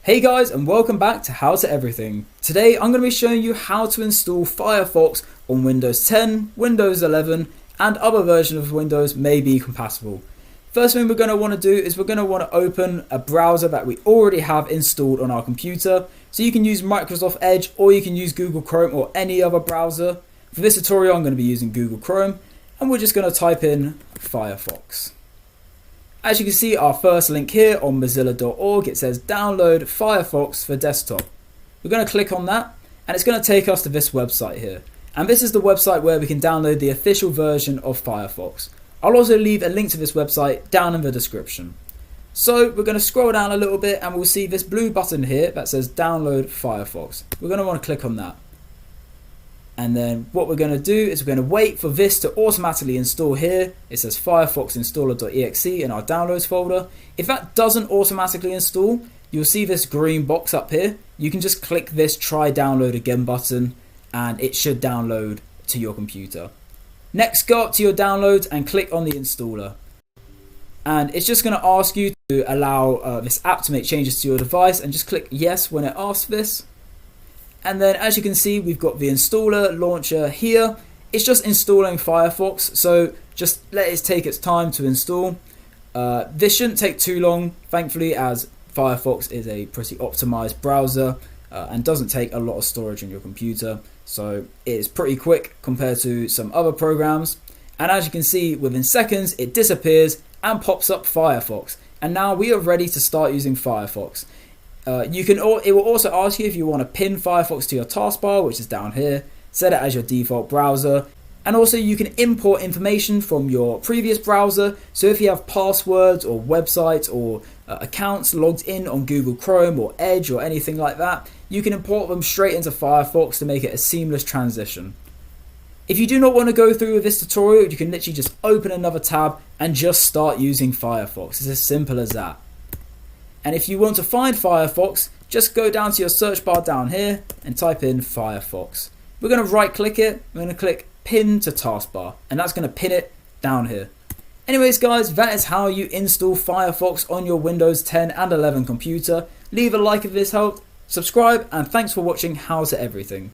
Hey guys, and welcome back to How to Everything. Today I'm going to be showing you how to install Firefox on Windows 10, Windows 11 and other versions of Windows may be compatible. First thing we're going to want to do is we're going to want to open a browser that we already have installed on our computer. So you can use Microsoft Edge or you can use Google Chrome or any other browser. For this tutorial I'm going to be using Google Chrome and we're just going to type in Firefox. As you can see, our first link here on mozilla.org, it says download Firefox for desktop. We're going to click on that and it's going to take us to this website here. And this is the website where we can download the official version of Firefox. I'll also leave a link to this website down in the description. So we're going to scroll down a little bit and we'll see this blue button here that says download Firefox. We're going to want to click on that. And then what we're going to do is we're going to wait for this to automatically install here. It says Firefox installer.exe in our downloads folder. If that doesn't automatically install, you'll see this green box up here. You can just click this try download again button and it should download to your computer. Next, go up to your downloads and click on the installer. And it's just going to ask you to allow this app to make changes to your device and just click yes when it asks this. And then as you can see, we've got the installer launcher here. It's just installing Firefox, so just let it take its time to install. This shouldn't take too long, thankfully, as Firefox is a pretty optimized browser and doesn't take a lot of storage on your computer. So it is pretty quick compared to some other programs. And as you can see, within seconds, it disappears and pops up Firefox. And now we are ready to start using Firefox. It will also ask you if you want to pin Firefox to your taskbar, which is down here. Set it as your default browser. And also you can import information from your previous browser. So if you have passwords or websites or accounts logged in on Google Chrome or Edge or anything like that, you can import them straight into Firefox to make it a seamless transition. If you do not want to go through with this tutorial, you can literally just open another tab and just start using Firefox. It's as simple as that. And if you want to find Firefox, just go down to your search bar down here and type in Firefox. We're going to right click it, we're going to click pin to taskbar, and that's going to pin it down here. Anyways guys, that is how you install Firefox on your Windows 10 and 11 computer. Leave a like if this helped, subscribe, and thanks for watching How to Everything.